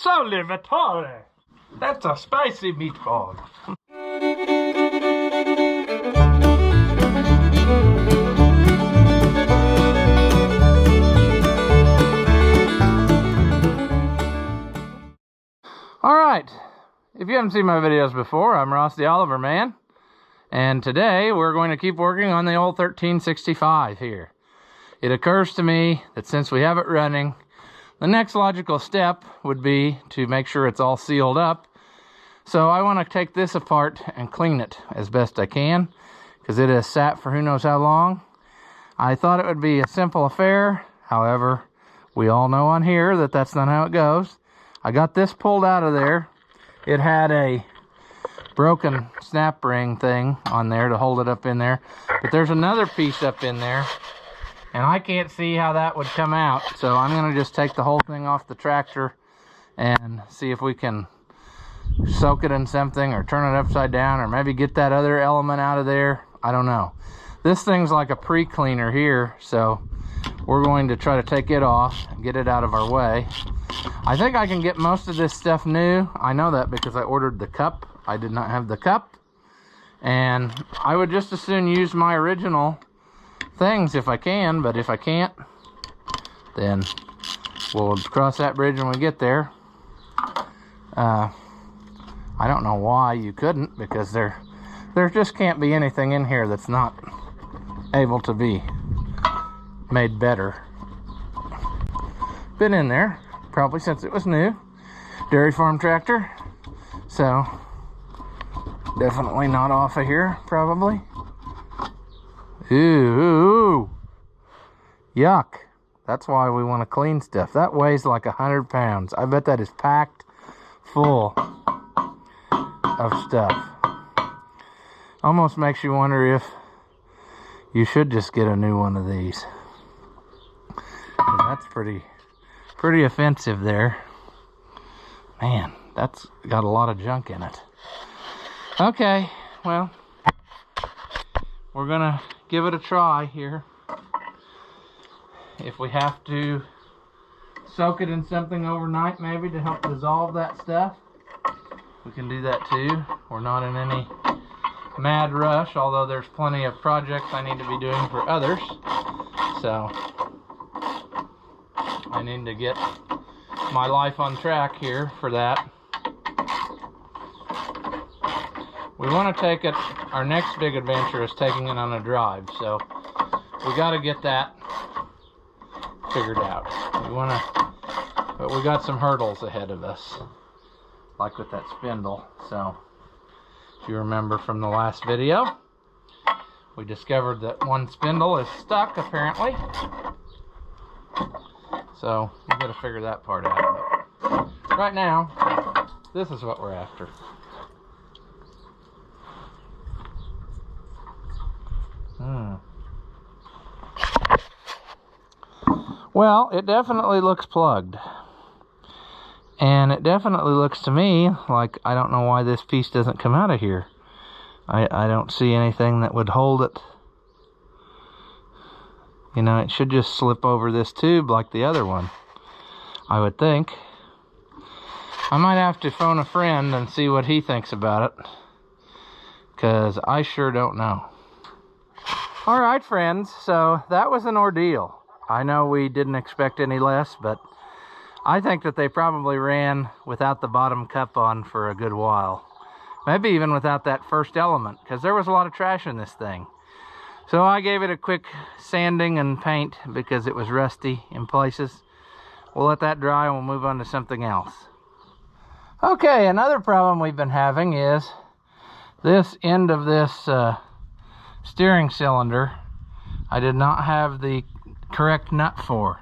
Salvatore! That's a spicy meatball. Alright, if you haven't seen my videos before, I'm Ross the Oliver Man. And today we're going to keep working on the old 1365 here. It occurs to me that since we have it running, the next logical step would be to make sure it's all sealed up. So I want to take this apart and clean it as best I can, because it has sat for who knows how long. I thought it would be a simple affair. However, we all know on here that that's not how it goes. I got this pulled out of there. It had a broken snap ring thing on there to hold it up in there. But there's another piece up in there. And I can't see how that would come out. So I'm going to just take the whole thing off the tractor and see if we can soak it in something or turn it upside down or maybe get that other element out of there. I don't know. This thing's like a pre-cleaner here. So we're going to try to take it off and get it out of our way. I think I can get most of this stuff new. I know that because I ordered the cup. I did not have the cup. And I would just as soon use my original things if I can, but if I can't, then we'll cross that bridge when we get there. I don't know why you couldn't, because there just can't be anything in here that's not able to be made better. Been in there probably since it was new. Dairy farm tractor, so definitely not off of here probably. Ooh, yuck. That's why we want to clean stuff. That weighs like 100 pounds. I bet that is packed full of stuff. Almost makes you wonder if you should just get a new one of these. That's pretty offensive there. Man, that's got a lot of junk in it. Okay, well, we're gonna give it a try here. If we have to soak it in something overnight maybe to help dissolve that stuff, we can do that too. We're not in any mad rush, although there's plenty of projects I need to be doing for others. So I need to get my life on track here for that. We want to take it, our next big adventure is taking it on a drive, so we got to get that figured out. But we got some hurdles ahead of us, like with that spindle. So if you remember from the last video, we discovered that one spindle is stuck apparently. So we got to figure that part out. But right now, this is what we're after. Well, it definitely looks plugged. And it definitely looks to me like I don't know why this piece doesn't come out of here. I don't see anything that would hold it. You know, it should just slip over this tube like the other one, I would think. I might have to phone a friend and see what he thinks about it, because I sure don't know. Alright friends, so that was an ordeal. I know we didn't expect any less, but I think that they probably ran without the bottom cup on for a good while. Maybe even without that first element, because there was a lot of trash in this thing. So I gave it a quick sanding and paint because it was rusty in places. We'll let that dry and we'll move on to something else. Okay, another problem we've been having is this end of this steering cylinder I did not have the correct nut for.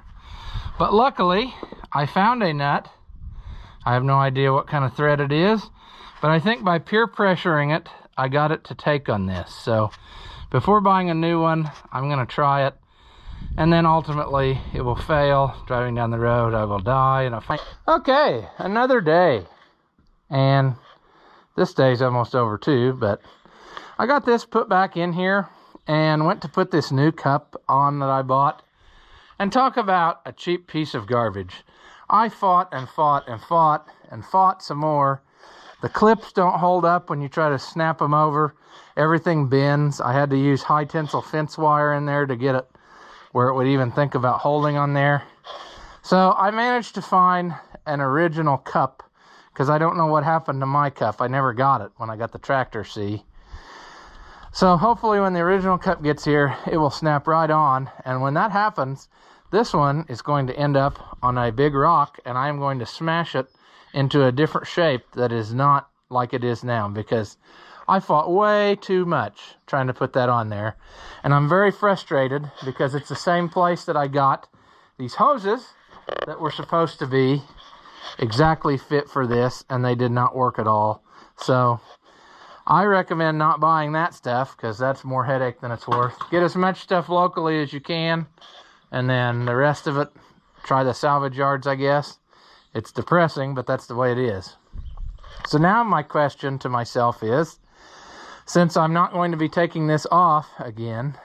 But luckily, I found a nut. I have no idea what kind of thread it is, but I think by peer pressuring it, I got it to take on this. So before buying a new one, I'm going to try it, and then ultimately it will fail. Driving down the road, I will die. Okay, another day. And this day's almost over too, but I got this put back in here and went to put this new cup on that I bought. And talk about a cheap piece of garbage. I fought and fought and fought and fought some more. The clips don't hold up when you try to snap them over. Everything bends. I had to use high tensile fence wire in there to get it where it would even think about holding on there. So I managed to find an original cup, because I don't know what happened to my cup. I never got it when I got the tractor, see. So hopefully when the original cup gets here, it will snap right on. And when that happens, this one is going to end up on a big rock, and I'm going to smash it into a different shape that is not like it is now, because I fought way too much trying to put that on there. And I'm very frustrated because it's the same place that I got these hoses that were supposed to be exactly fit for this, and they did not work at all. So I recommend not buying that stuff, because that's more headache than it's worth. Get as much stuff locally as you can, and then the rest of it, try the salvage yards, I guess. It's depressing, but that's the way it is. So now my question to myself is, since I'm not going to be taking this off again,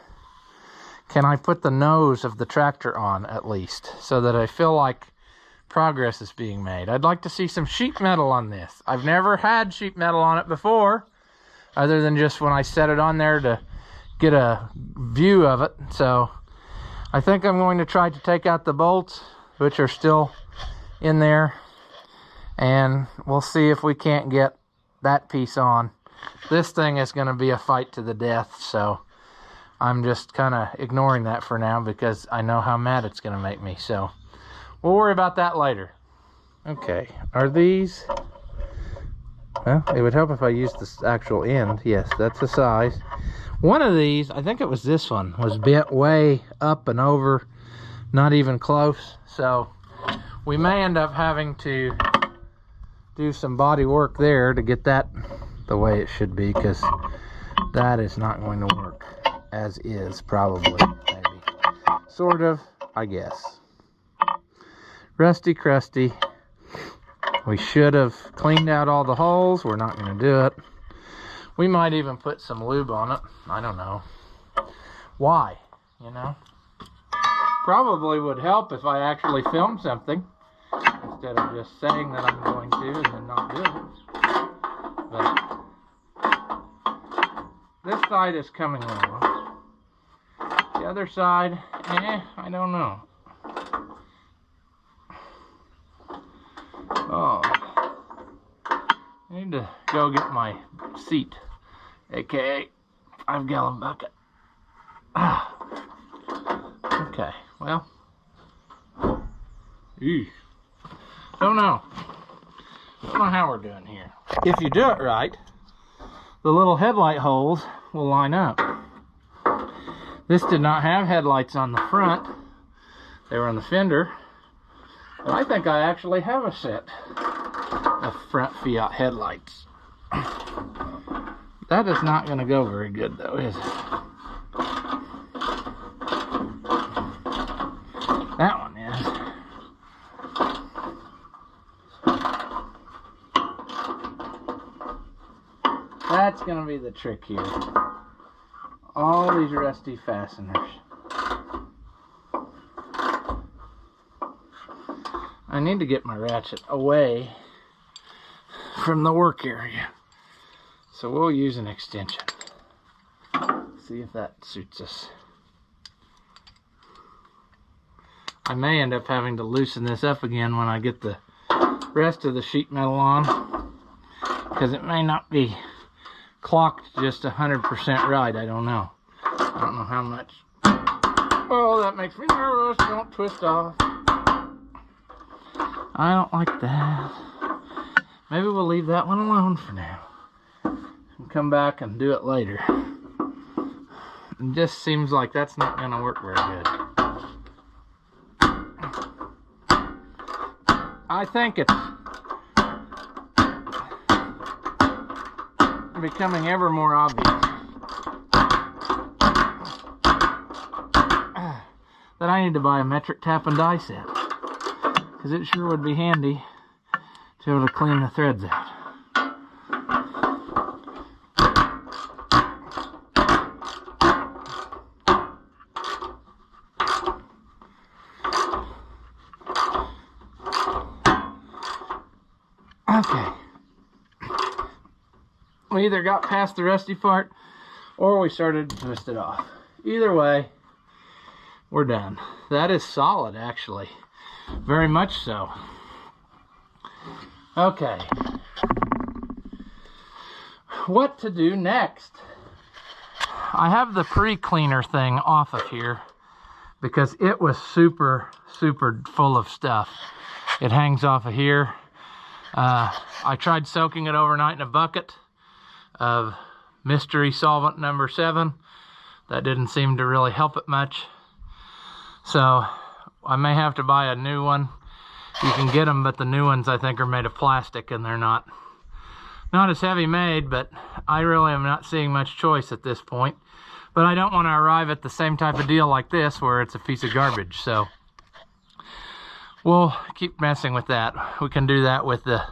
can I put the nose of the tractor on at least, so that I feel like progress is being made? I'd like to see some sheet metal on this. I've never had sheet metal on it before, other than just when I set it on there to get a view of it. So I think I'm going to try to take out the bolts, which are still in there, and we'll see if we can't get that piece on. This thing is going to be a fight to the death, so I'm just kind of ignoring that for now, because I know how mad it's going to make me. So we'll worry about that later. Okay, are these... Well, it would help if I used this actual end. Yes, that's the size. One of these, I think it was this one, was bent way up and over, not even close. So we may end up having to do some body work there to get that the way it should be, because that is not going to work as is, probably, maybe. Sort of, I guess. Rusty crusty. We should have cleaned out all the holes. We're not going to do it. We might even put some lube on it. I don't know. Why? You know? Probably would help if I actually filmed something, instead of just saying that I'm going to and then not do it. But this side is coming along. The other side, I don't know. Oh, I need to go get my seat, aka 5-gallon bucket. Okay, well, don't know how we're doing here. If you do it right, the little headlight holes will line up. This did not have headlights on the front. They were on the fender. But I think I actually have a set of front Fiat headlights. That is not going to go very good, though, is it? That one is. That's going to be the trick here. All these rusty fasteners. I need to get my ratchet away from the work area. So we'll use an extension. See if that suits us. I may end up having to loosen this up again when I get the rest of the sheet metal on, because it may not be clocked just 100% right. I don't know. I don't know how much. Oh, that makes me nervous. Don't twist off. I don't like that. Maybe we'll leave that one alone for now and come back and do it later. It just seems like that's not going to work very good. I think it's becoming ever more obvious that I need to buy a metric tap and die set, because it sure would be handy to be able to clean the threads out. Okay. We either got past the rusty part or we started to twist it off. Either way, we're done. That is solid, actually. Very much so. Okay. What to do next? I have the pre-cleaner thing off of here because it was super full of stuff. It hangs off of here. I tried soaking it overnight in a bucket of mystery solvent number 7. That didn't seem to really help it much. So I may have to buy a new one. You can get them, but the new ones I think are made of plastic and they're not as heavy made, but I really am not seeing much choice at this point. But I don't want to arrive at the same type of deal like this where it's a piece of garbage, so we'll keep messing with that. We can do that with the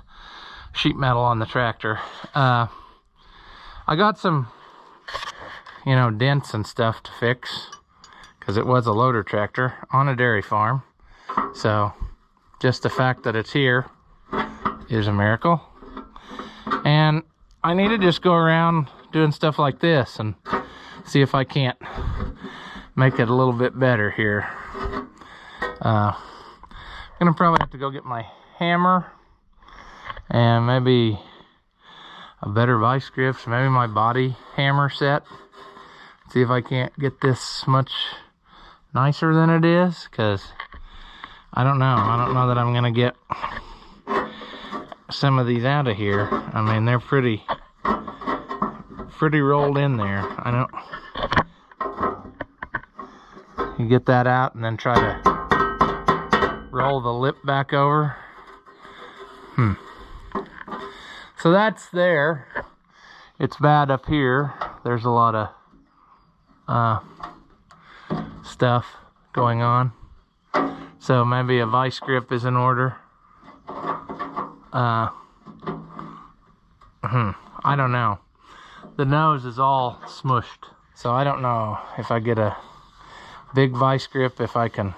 sheet metal on the tractor. I got some, dents and stuff to fix because it was a loader tractor on a dairy farm. So just the fact that it's here is a miracle. And I need to just go around doing stuff like this and see if I can't make it a little bit better here. I'm gonna probably have to go get my hammer and maybe a better vice grip, so maybe my body hammer set. See if I can't get this much nicer than it is, because I don't know that I'm gonna get some of these out of here. I mean, they're pretty rolled in there. I don't. You get that out and then try to roll the lip back over. So that's there. It's bad up here. There's a lot of stuff going on. So maybe a vice grip is in order. I don't know. The nose is all smushed, so I don't know if I get a big vice grip, if I can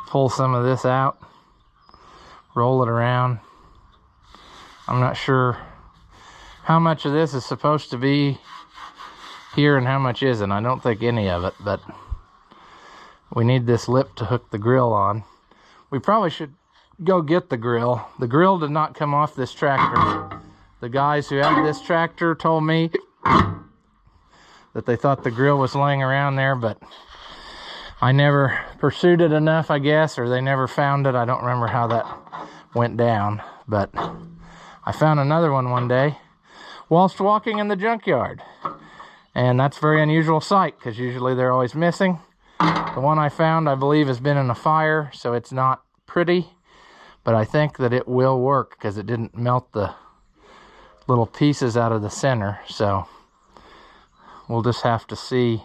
pull some of this out, roll it around. I'm not sure how much of this is supposed to be here and how much isn't. I don't think any of it, but we need this lip to hook the grill on. We probably should go get the grill. The grill did not come off this tractor. The guys who had this tractor told me that they thought the grill was laying around there, but I never pursued it enough, I guess, or they never found it. I don't remember how that went down, but I found another one day whilst walking in the junkyard, and that's a very unusual sight because usually they're always missing. The one I found, I believe, has been in a fire, so it's not pretty, but I think that it will work because it didn't melt the little pieces out of the center. So we'll just have to see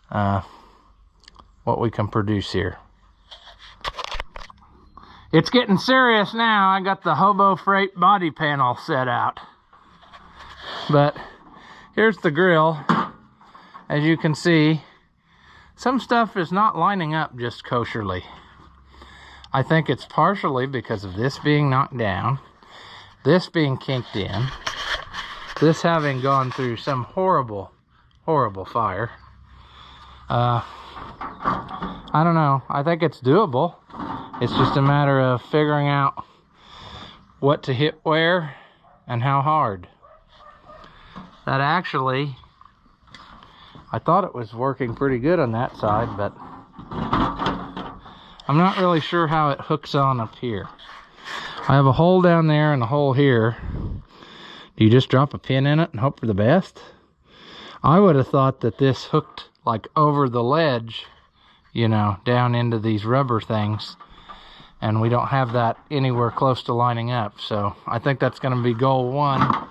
what we can produce here. It's getting serious now. I got the Hobo Freight body panel set out, but here's the grill. As you can see, some stuff is not lining up just kosherly. I think it's partially because of this being knocked down, this being kinked in, this having gone through some horrible fire. I don't know. I think it's doable. It's just a matter of figuring out what to hit where and how hard. That actually, I thought it was working pretty good on that side, but I'm not really sure how it hooks on up here. I have a hole down there and a hole here. Do you just drop a pin in it and hope for the best? I would have thought that this hooked like over the ledge, down into these rubber things, and we don't have that anywhere close to lining up. So I think that's going to be goal one,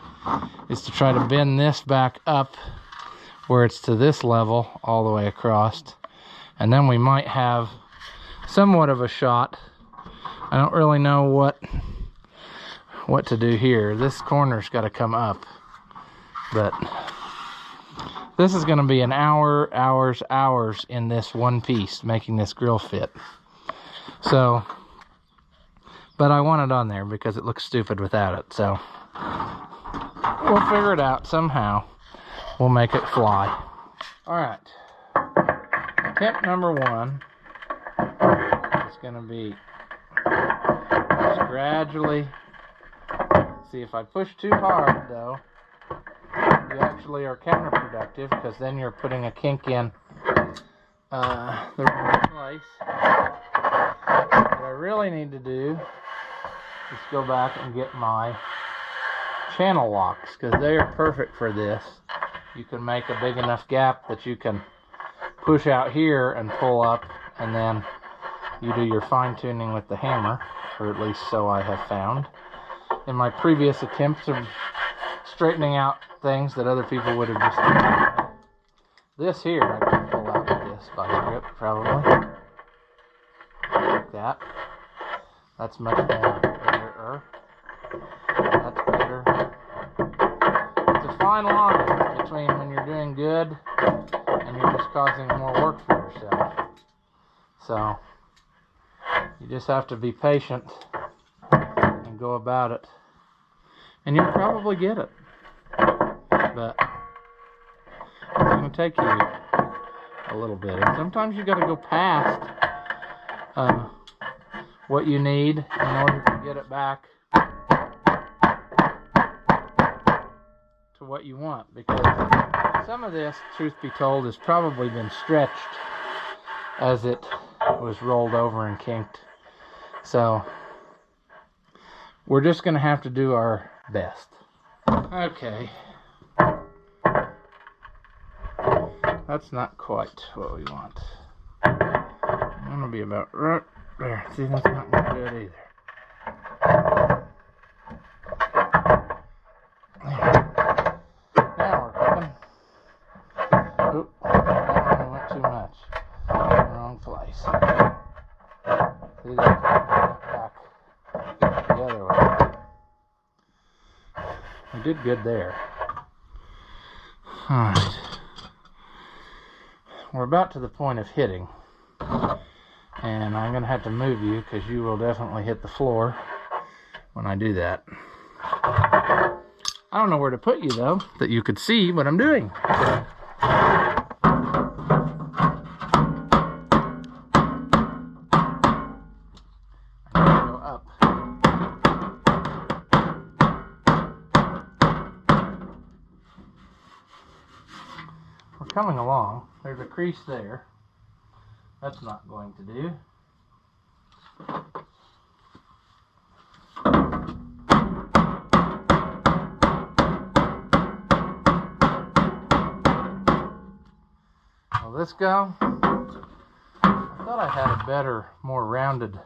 is to try to bend this back up where it's to this level all the way across, and then we might have somewhat of a shot. I don't really know what to do here. This corner's got to come up, but this is going to be an hours in this one piece, making this grill fit. So But I want it on there because it looks stupid without it. So we'll figure it out somehow. We'll make it fly. All right. Tip number 1 is going to be just gradually. See, if I push too hard, though, you actually are counterproductive because then you're putting a kink in the wrong place. What I really need to do is go back and get my channel locks because they are perfect for this. You can make a big enough gap that you can push out here and pull up, and then you do your fine-tuning with the hammer, or at least so I have found in my previous attempts of straightening out things that other people would have just done. This here I can pull out with this vice grip, probably. Like that. That's much more better. That's better. It's a fine line between when you're doing good and you're just causing more work for yourself. So you just have to be patient and go about it, and you'll probably get it. But it's going to take you a little bit, and sometimes you got to go past what you need in order to get it back to what you want, because some of this, truth be told, has probably been stretched as it was rolled over and kinked. So we're just going to have to do our best. Okay. That's not quite what we want. I'm going to be about right there. See, that's not good either. Now we're cooking. Oop, that one went too much. Wrong place. See, that back the other way. We did good there. Alright. We're about to the point of hitting. And I'm going to have to move you because you will definitely hit the floor when I do that. I don't know where to put you, though, that you could see what I'm doing. Coming along. There's a crease there. That's not going to do. Will this go? I thought I had a better, more rounded.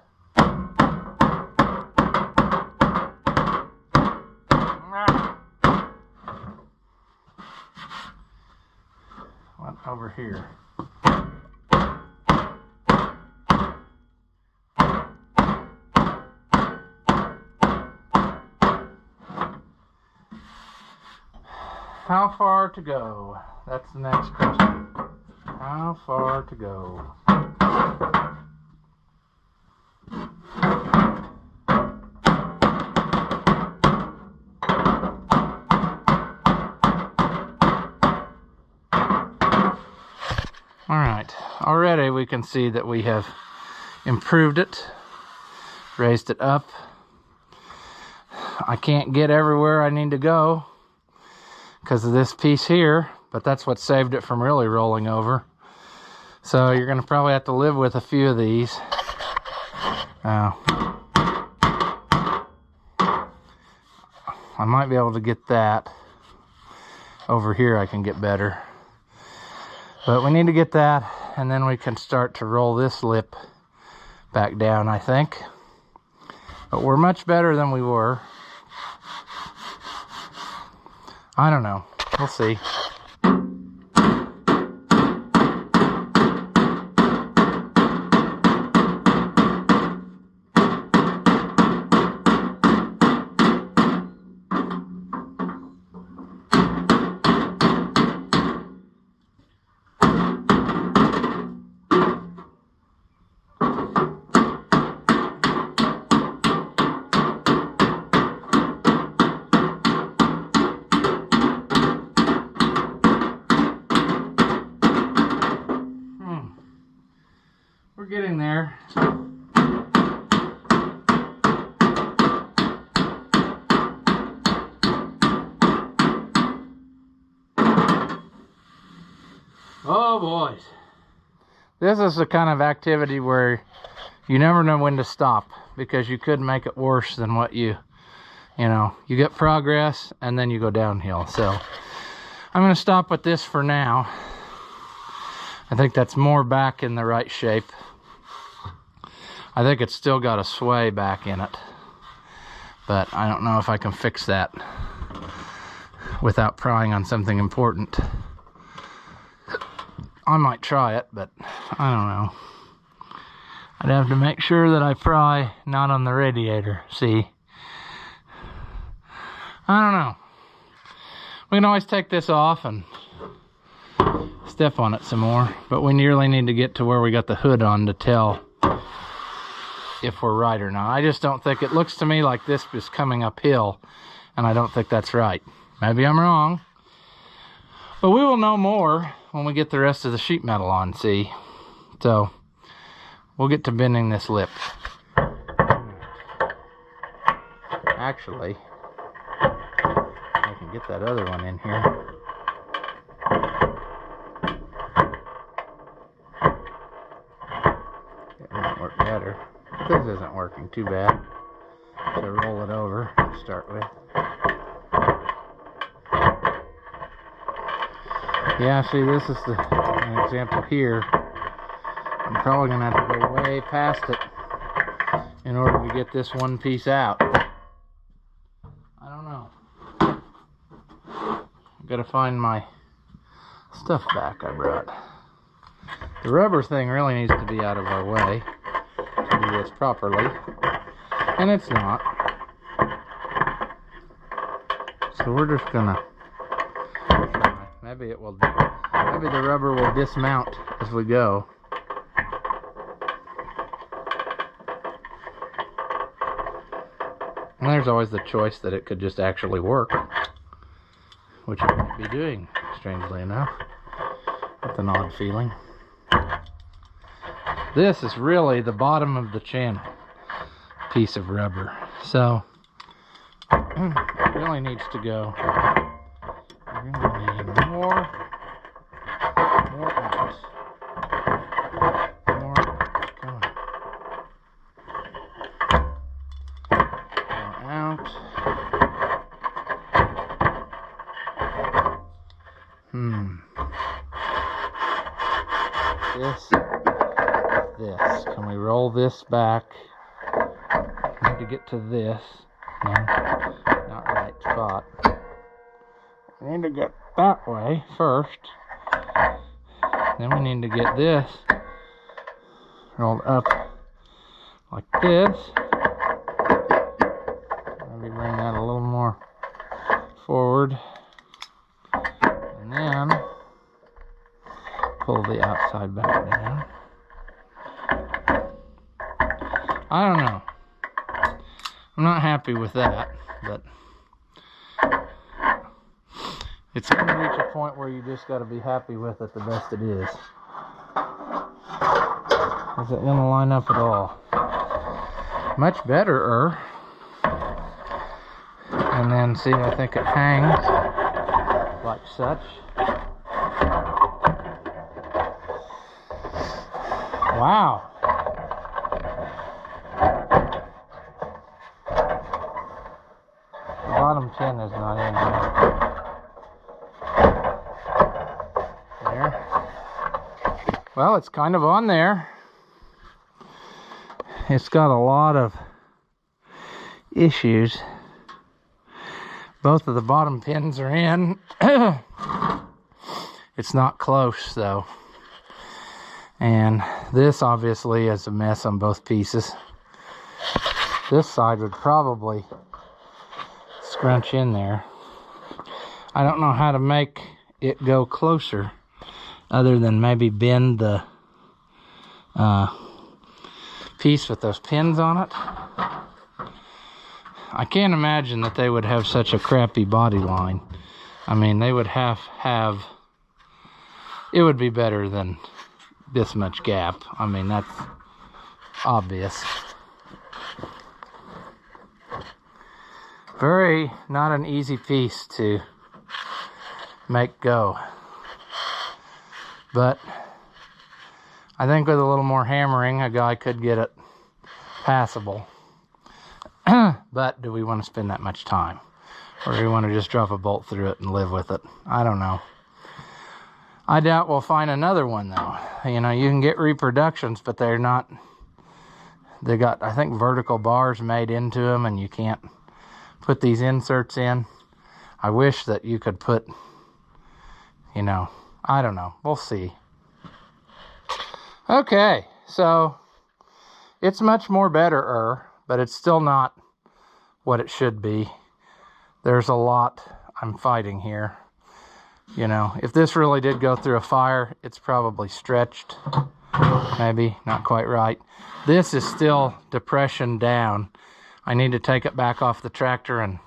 One over here. How far to go? That's the next question. How far to go? Alright, already we can see that we have improved it, raised it up. I can't get everywhere I need to go because of this piece here, but that's what saved it from really rolling over. So you're going to probably have to live with a few of these. I might be able to get that. Over here I can get better. But we need to get that, and then we can start to roll this lip back down, I think. But we're much better than we were. I don't know. We'll see. We're getting there. Oh boys. This is the kind of activity where you never know when to stop, because you could make it worse than what you get progress and then you go downhill. So I'm going to stop with this for now. I think that's more back in the right shape. I think it's still got a sway back in it, but I don't know if I can fix that without prying on something important. I might try it, but I don't know. I'd have to make sure that I pry not on the radiator, see? I don't know. We can always take this off and step on it some more, but we nearly need to get to where we got the hood on to tell if we're right or not. I just don't think, it looks to me like this is coming uphill, and I don't think that's right. Maybe I'm wrong, but we will know more when we get the rest of the sheet metal on, see? So we'll get to bending this lip. Actually, I can get that other one in here. It might work better. This isn't working too bad. So roll it over to start with. Yeah, see, this is an example here. I'm probably going to have to go way past it in order to get this one piece out. I don't know. I've got to find my stuff back I brought. The rubber thing really needs to be out of our way to do this properly, and it's not. So we're just gonna try. Maybe the rubber will dismount as we go. And there's always the choice that it could just actually work, which it might be doing, strangely enough, with an odd feeling. This is really the bottom of the channel piece of rubber, so it really needs to go. We're going to need more out. More, come on. More out. This. Can we roll this back? I need to get to this. No, not right spot. We need to get that way first. Then we need to get this rolled up like this. Maybe bring that a little more forward. And then pull the outside back down. I don't know. I'm not happy with that, but it's going to reach a point where you just got to be happy with it the best it is. Is it going to line up at all? Much better. And then see, I think it hangs like such. Wow. Bottom pin is not in here. There. Well, it's kind of on there. It's got a lot of issues. Both of the bottom pins are in. It's not close though. And this obviously is a mess on both pieces. This side would probably scrunch in there. I don't know how to make it go closer other than maybe bend the piece with those pins on it. I can't imagine that they would have such a crappy body line. I mean, they would have it would be better than this much gap. I mean, that's obvious. Very not an easy piece to make go. But I think with a little more hammering, a guy could get it passable. But do we want to spend that much time? Or do we want to just drop a bolt through it and live with it? I don't know. I doubt we'll find another one, though. You know, you can get reproductions, but they're not... They got, I think, vertical bars made into them, and you can't put these inserts in. I wish that you could put, you know, I don't know. We'll see. Okay, so it's much more better, but it's still not what it should be. There's a lot I'm fighting here. You know, if this really did go through a fire, it's probably stretched. Maybe, not quite right. This is still depression down. I need to take it back off the tractor and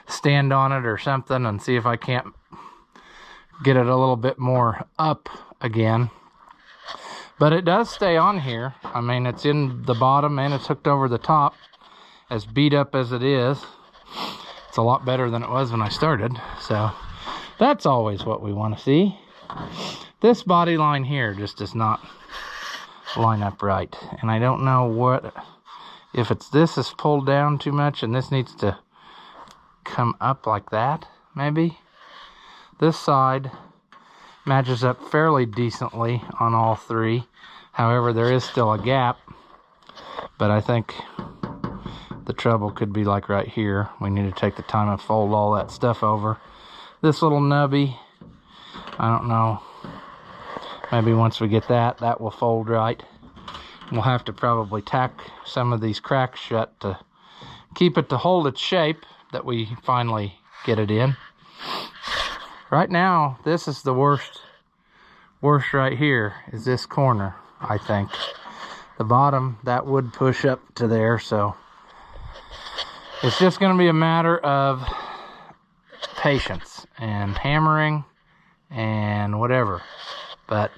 stand on it or something and see if I can't get it a little bit more up again. But it does stay on here. I mean, it's in the bottom and it's hooked over the top. As beat up as it is, it's a lot better than it was when I started. So that's always what we want to see. This body line here just does not line up right. And I don't know what, if it's this is pulled down too much and this needs to come up like that, maybe. This side matches up fairly decently on all three. However, there is still a gap, but I think the trouble could be like right here. We need to take the time and fold all that stuff over. This little nubby, I don't know. Maybe once we get that, that will fold right. We'll have to probably tack some of these cracks shut to keep it to hold its shape that we finally get it in. Right now, this is the worst right here, is this corner, I think. The bottom, that would push up to there, so it's just going to be a matter of patience and hammering and whatever. But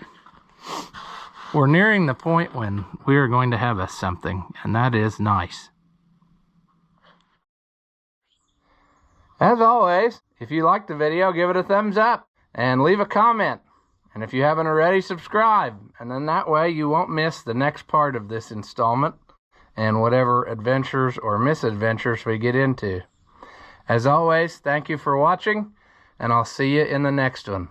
we're nearing the point when we are going to have us something, and that is nice. As always, if you liked the video, give it a thumbs up and leave a comment. And if you haven't already, subscribe. And then that way you won't miss the next part of this installment and whatever adventures or misadventures we get into. As always, thank you for watching, and I'll see you in the next one.